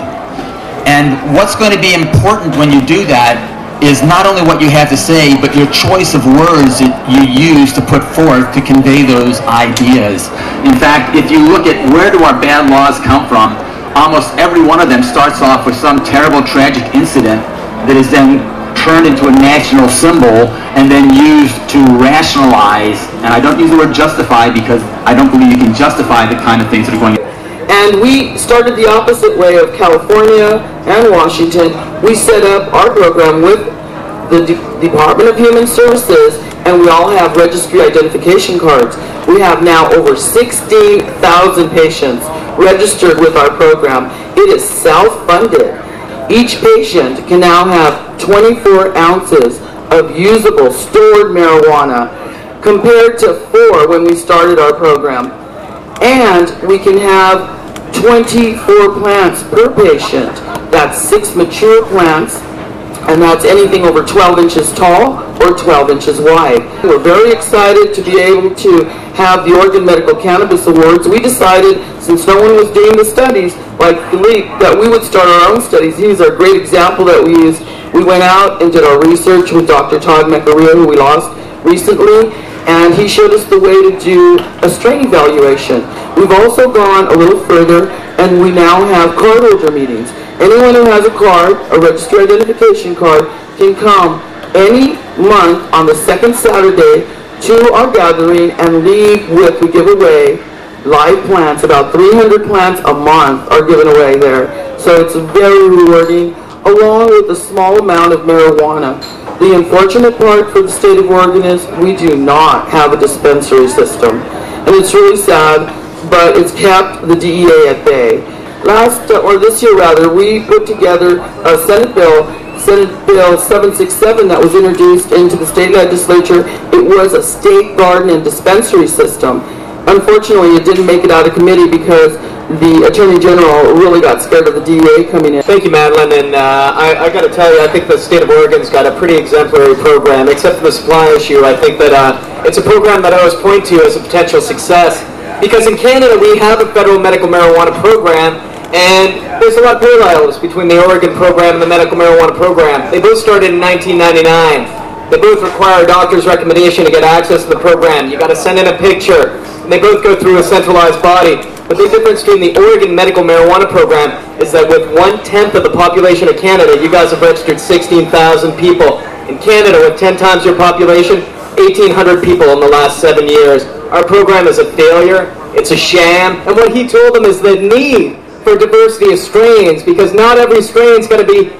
And what's going to be important when you do that is not only what you have to say, but your choice of words that you use to put forth to convey those ideas. In fact, if you look at where do our bad laws come from, almost every one of them starts off with some terrible, tragic incident that is then turned into a national symbol and then used to rationalize, and I don't use the word justify because I don't believe you can justify the kind of things that are going on. And we started the opposite way of California and Washington. We set up our program with the Department of Human Services, and we all have registry identification cards. We have now over 16,000 patients registered with our program. It is self-funded. Each patient can now have 24 ounces of usable stored marijuana compared to 4 when we started our program. And we can have 24 plants per patient. That's 6 mature plants, and that's anything over 12 inches tall or 12 inches wide. We're very excited to be able to have the Oregon Medical Cannabis Awards. We decided, since no one was doing the studies like Philippe, that we would start our own studies. He's our great example that we used. We went out and did our research with Dr. Todd McArea, who we lost recently, and he showed us the way to do a strain evaluation. We've also gone a little further, and we now have card holder meetings. Anyone who has a card, a registered identification card, can come any month on the second Saturday to our gathering and leave with, we give away live plants. About 300 plants a month are given away there. So it's very rewarding, along with a small amount of marijuana. The unfortunate part for the state of Oregon is we do not have a dispensary system. And it's really sad, but it's kept the DEA at bay. This year rather, we put together a Senate Bill 767 that was introduced into the state legislature. It was a state garden and dispensary system. Unfortunately, it didn't make it out of committee because the Attorney General really got scared of the DEA coming in. Thank you, Madeline, and I got to tell you, I think the state of Oregon's got a pretty exemplary program, except for the supply issue. I think that it's a program that I always point to as a potential success, because in Canada we have a federal medical marijuana program, and there's a lot of parallels between the Oregon program and the medical marijuana program. They both started in 1999. They both require a doctor's recommendation to get access to the program. You got to send in a picture, and they both go through a centralized body. But the difference between the Oregon medical marijuana program is that with 1/10 of the population of Canada, you guys have registered 16,000 people. In Canada, with 10 times your population, 1,800 people in the last 7 years. Our program is a failure. It's a sham. And what he told them is the need for diversity of strains, because not every strain is going to be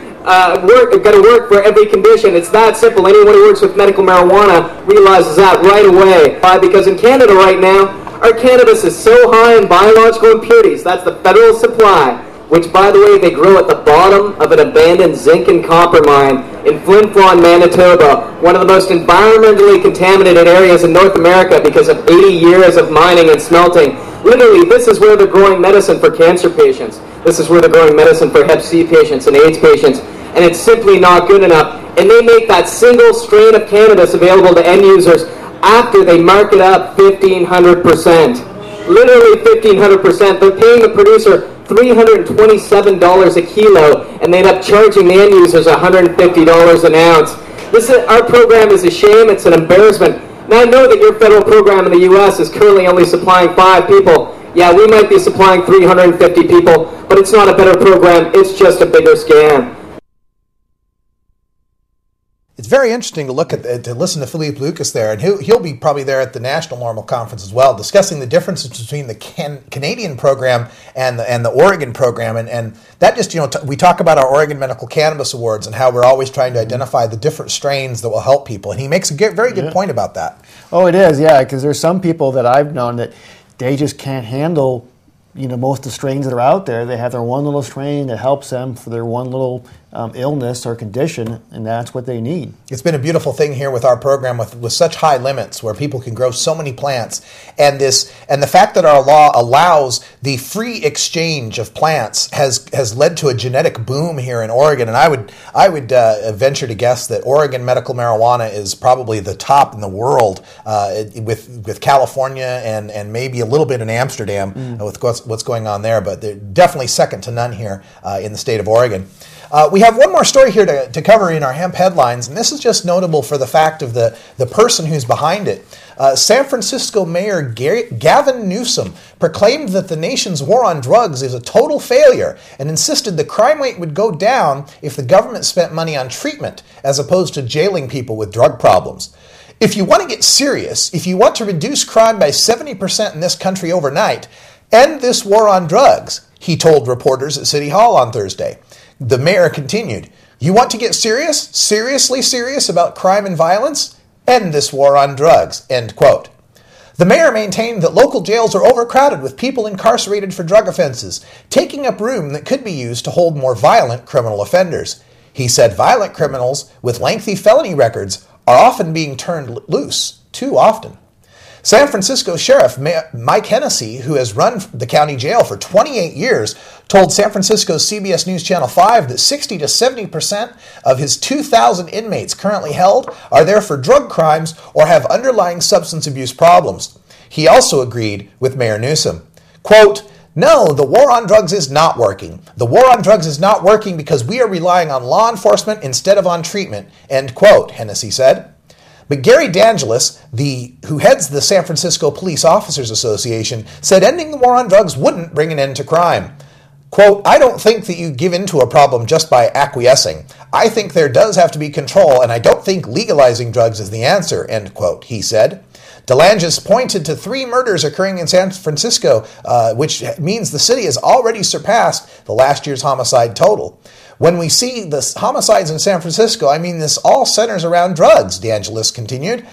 work for every condition. It's that simple. Anyone who works with medical marijuana realizes that right away. Why? Because in Canada right now, our cannabis is so high in biological impurities. That's the federal supply, which, by the way, they grow at the bottom of an abandoned zinc and copper mine in Flin Flon, Manitoba, one of the most environmentally contaminated areas in North America because of 80 years of mining and smelting. Literally, this is where they're growing medicine for cancer patients. This is where they're growing medicine for Hep C patients and AIDS patients, and it's simply not good enough. And they make that single strain of cannabis available to end users after they mark it up 1,500%. Literally 1,500%. They're paying the producer $327 a kilo, and they end up charging the end users $150 an ounce. Our program is a shame. It's an embarrassment. Now, I know that your federal program in the U.S. is currently only supplying 5 people. Yeah, we might be supplying 350 people, but it's not a better program. It's just a bigger scam. It's very interesting to listen to Philippe Lucas there, and he'll be probably there at the National NORML conference as well, discussing the differences between the Canadian program and the Oregon program, and that just, we talk about our Oregon Medical Cannabis Awards and how we're always trying to identify the different strains that will help people, and he makes a very good point about that. Oh, it is, yeah, because there's some people that I've known that they just can't handle most of the strains that are out there. They have their one little strain that helps them for their one little illness or condition, and that's what they need. It's been a beautiful thing here with our program with such high limits where people can grow so many plants, and the fact that our law allows the free exchange of plants has led to a genetic boom here in Oregon. And I would venture to guess that Oregon medical marijuana is probably the top in the world, with California and maybe a little bit in Amsterdam with what's going on there, but they're definitely second to none here in the state of Oregon. We have one more story here to cover in our hemp headlines, and this is just notable for the fact of the person who's behind it. San Francisco Mayor Gavin Newsom proclaimed that the nation's war on drugs is a total failure and insisted the crime rate would go down if the government spent money on treatment as opposed to jailing people with drug problems. If you want to get serious, if you want to reduce crime by 70% in this country overnight, end this war on drugs, he told reporters at City Hall on Thursday. The mayor continued, "You want to get serious, seriously serious about crime and violence? End this war on drugs," end quote. The mayor maintained that local jails are overcrowded with people incarcerated for drug offenses, taking up room that could be used to hold more violent criminal offenders. He said violent criminals with lengthy felony records are often being turned loose, too often. San Francisco Sheriff Mike Hennessy, who has run the county jail for 28 years, told San Francisco's CBS News Channel 5 that 60 to 70% of his 2,000 inmates currently held are there for drug crimes or have underlying substance abuse problems. He also agreed with Mayor Newsom. Quote, "No, the war on drugs is not working. The war on drugs is not working because we are relying on law enforcement instead of on treatment," end quote, Hennessy said. But Gary D'Angelis, who heads the San Francisco Police Officers Association, said ending the war on drugs wouldn't bring an end to crime. Quote, "I don't think that you give in to a problem just by acquiescing. I think there does have to be control, and I don't think legalizing drugs is the answer," end quote, he said. D'Angelis pointed to 3 murders occurring in San Francisco, which means the city has already surpassed the last year's homicide total. When we see the homicides in San Francisco, I mean, this all centers around drugs, D'Angelis continued.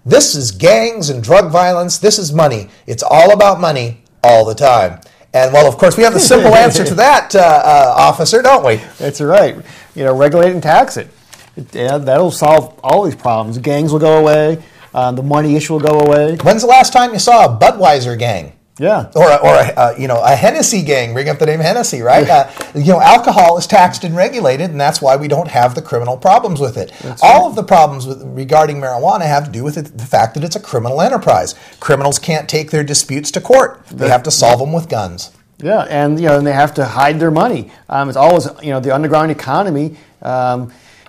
This is gangs and drug violence. This is money. It's all about money all the time. And, well, of course, we have the simple answer to that, officer, don't we? That's right. Regulate and tax it. That'll solve all these problems. Gangs will go away. The money issue will go away. When's the last time you saw a Budweiser gang? Yeah. Or a Hennessy gang. Bring up the name Hennessy, right? Alcohol is taxed and regulated, and that's why we don't have the criminal problems with it. All of the problems regarding marijuana have to do with the fact that it's a criminal enterprise. Criminals can't take their disputes to court. They have to solve them with guns. Yeah, and and they have to hide their money. It's always the underground economy.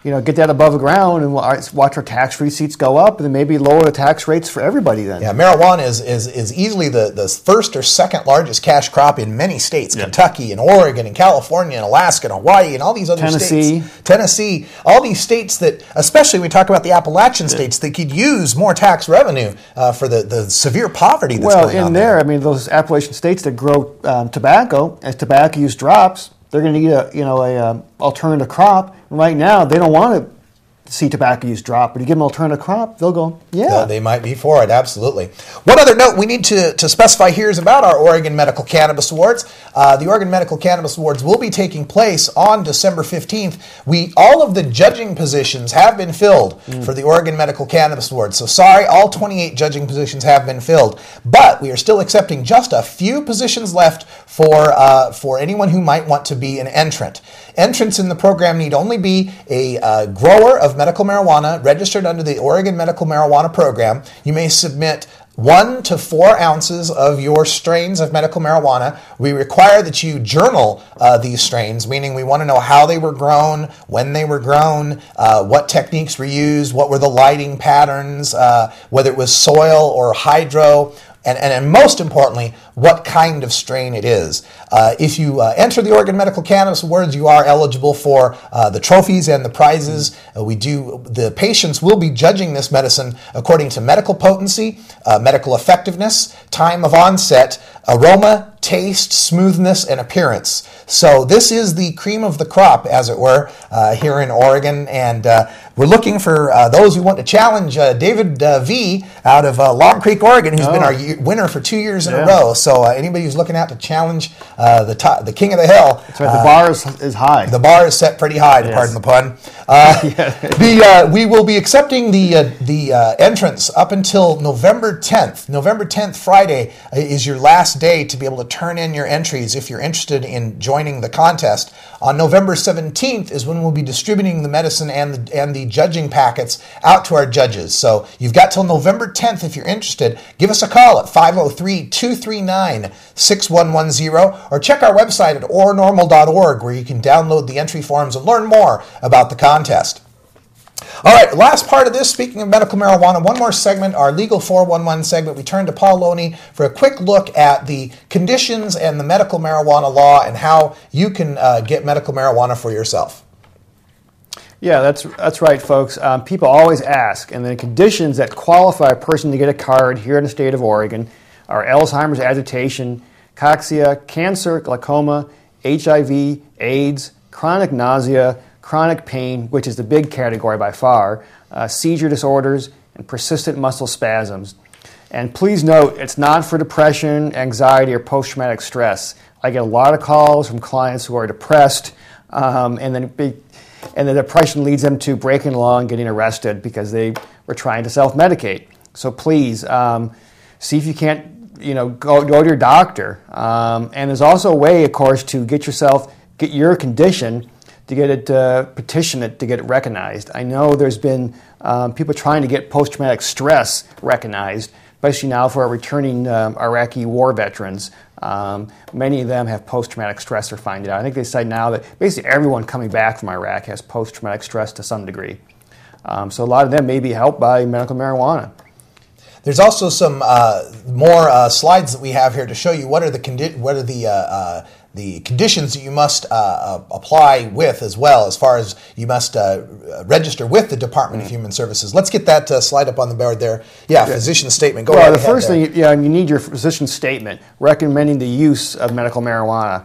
get that above the ground and watch our tax receipts go up, and then maybe lower the tax rates for everybody then. Yeah, marijuana is easily the first or second largest cash crop in many states. Kentucky and Oregon and California and Alaska and Hawaii and all these other states. Tennessee. All these states that, especially when we talk about the Appalachian states, that could use more tax revenue for the severe poverty that's going on there. I mean, those Appalachian states that grow tobacco, as tobacco use drops, they're going to need a alternative crop. And right now, they don't want to see tobacco use drop, but you give them an alternative crop, they'll go, yeah. They might be for it, absolutely. One other note we need to specify here is about our Oregon Medical Cannabis Awards. The Oregon Medical Cannabis Awards will be taking place on December 15th. All of the judging positions have been filled for the Oregon Medical Cannabis Awards. So sorry, all 28 judging positions have been filled, but we are still accepting just a few positions left for anyone who might want to be an entrant. Entrants in the program need only be a grower of medical marijuana registered under the Oregon Medical Marijuana Program. You may submit 1 to 4 ounces of your strains of medical marijuana. We require that you journal these strains, meaning we want to know how they were grown, when they were grown, what techniques were used, what were the lighting patterns, whether it was soil or hydro, and most importantly, what kind of strain it is. If you enter the Oregon Medical Cannabis Awards, you are eligible for the trophies and the prizes. The patients will be judging this medicine according to medical potency, medical effectiveness, time of onset, aroma, taste, smoothness, and appearance. So this is the cream of the crop, as it were, here in Oregon, and we're looking for those who want to challenge David V. out of Long Creek, Oregon, who's been our winner for 2 years in a row. So anybody who's looking out to challenge the king of the hill. That's right, the bar is high. The bar is set pretty high, pardon the pun. We will be accepting the entrance up until November 10th. November 10th, Friday, is your last day to be able to turn in your entries if you're interested in joining the contest. On November 17th is when we'll be distributing the medicine and the judging packets out to our judges. So you've got till November 10th if you're interested. Give us a call at 503-239-6110 or check our website at ORNORML.org where you can download the entry forms and learn more about the contest. All right, last part of this, speaking of medical marijuana, one more segment, our Legal 411 segment. We turn to Paul Loney for a quick look at the conditions and the medical marijuana law and how you can get medical marijuana for yourself. Yeah, that's right, folks. People always ask, and the conditions that qualify a person to get a card here in the state of Oregon are Alzheimer's agitation, cachexia, cancer, glaucoma, HIV, AIDS, chronic nausea, chronic pain, which is the big category by far, seizure disorders, and persistent muscle spasms. And please note, it's not for depression, anxiety, or post-traumatic stress. I get a lot of calls from clients who are depressed, and the depression leads them to breaking the law and getting arrested because they were trying to self-medicate. So please, see if you can't, go to your doctor. And there's also a way, of course, to get your condition, to get it, petition it to get it recognized. I know there's been people trying to get post-traumatic stress recognized, especially now for our returning Iraqi war veterans. Many of them have post-traumatic stress, they're finding out. I think they say now that basically everyone coming back from Iraq has post-traumatic stress to some degree. So a lot of them may be helped by medical marijuana. There's also some more slides that we have here to show you what are the conditions that you must apply with as well, as far as you must register with the Department of Human Services. Let's get that slide up on the board there. Yeah, physician statement. Go right ahead. The first thing, you need your physician statement recommending the use of medical marijuana.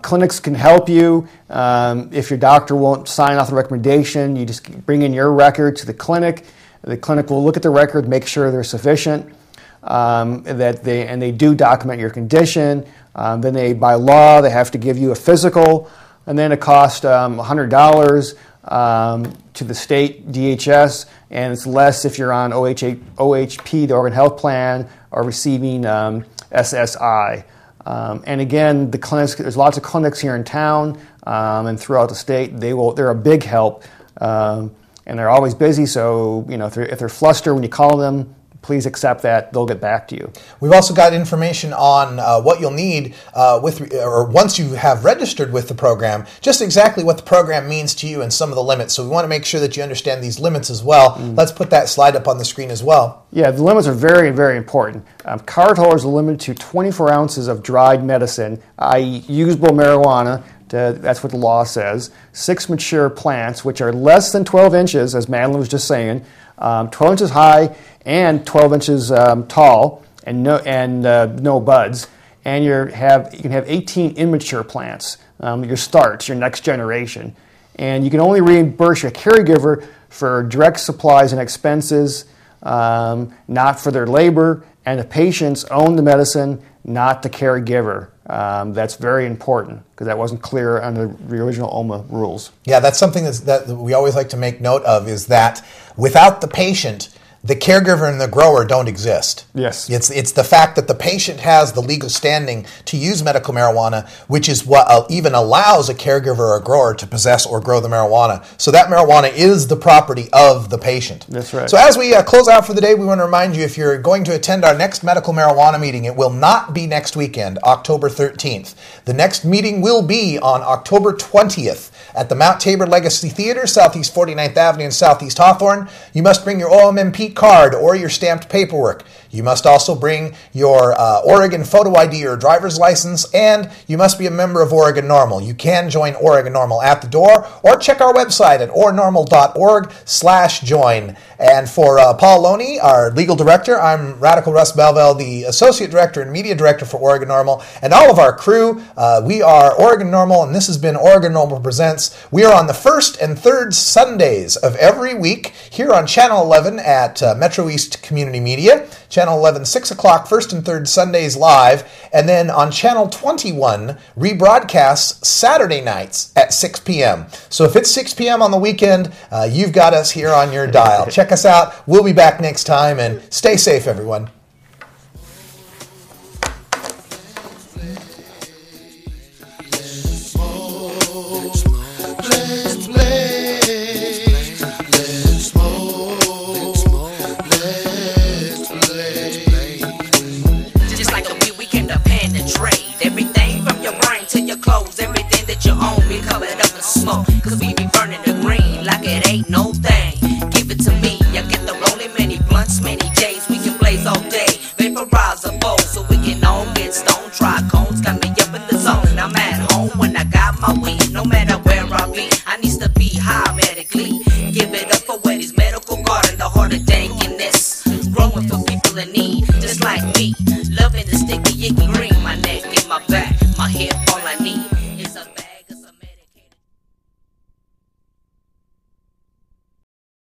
Clinics can help you. If your doctor won't sign off the recommendation, you just bring in your record to the clinic. The clinic will look at the record, make sure they're sufficient, they do document your condition. Then by law, they have to give you a physical, and then it costs $100 to the state DHS, and it's less if you're on OHP, the Oregon Health Plan, or receiving SSI. And again, the clinics, there's lots of clinics here in town and throughout the state. They're a big help, and they're always busy. So if they're flustered when you call them, please accept that. They'll get back to you. We've also got information on what you'll need once you have registered with the program, just exactly what the program means to you and some of the limits. So we want to make sure that you understand these limits as well. Let's put that slide up on the screen as well. Yeah, the limits are very, very important. Card holders are limited to 24 ounces of dried medicine, i.e. usable marijuana. That's what the law says. 6 mature plants, which are less than 12 inches, as Madeline was just saying, 12 inches high and 12 inches tall, and no buds. And you can have 18 immature plants, your starts, your next generation. And you can only reimburse your caregiver for direct supplies and expenses, not for their labor, and the patients own the medicine, not the caregiver. That's very important because that wasn't clear under the original OMA rules. Yeah, that's something that we always like to make note of, is that without the patient, the caregiver and the grower don't exist. Yes. It's the fact that the patient has the legal standing to use medical marijuana, which is what even allows a caregiver or a grower to possess or grow the marijuana. So that marijuana is the property of the patient. That's right. So as we close out for the day, we want to remind you, if you're going to attend our next medical marijuana meeting, it will not be next weekend, October 13th. The next meeting will be on October 20th at the Mount Tabor Legacy Theater, Southeast 49th Avenue in Southeast Hawthorne. You must bring your OMMP card or your stamped paperwork. You must also bring your Oregon photo ID or driver's license, and you must be a member of ORNORML. You can join ORNORML at the door, or check our website at ornorml.org/join. And for Paul Loney, our legal director, I'm Radical Russ Belville, the associate director and media director for ORNORML, and all of our crew. We are ORNORML, and this has been ORNORML Presents. We are on the first and third Sundays of every week here on Channel 11 at Metro East Community Media. Channel 11, 6 o'clock, first and third Sundays live, and then on Channel 21, rebroadcasts Saturday nights at 6 p.m. So if it's 6 p.m. on the weekend, you've got us here on your dial. Check us out. We'll be back next time, and stay safe, everyone. Smoke, cause we be burning the green like it ain't no thing. Give it to me, I get the rolling, many blunts, many days. We can blaze all day, vaporize a bowl so we can all get stoned. Try cones, got me up in the zone. I'm at home when I got my weed, no matter where I be. I needs to be high medically. Give it up.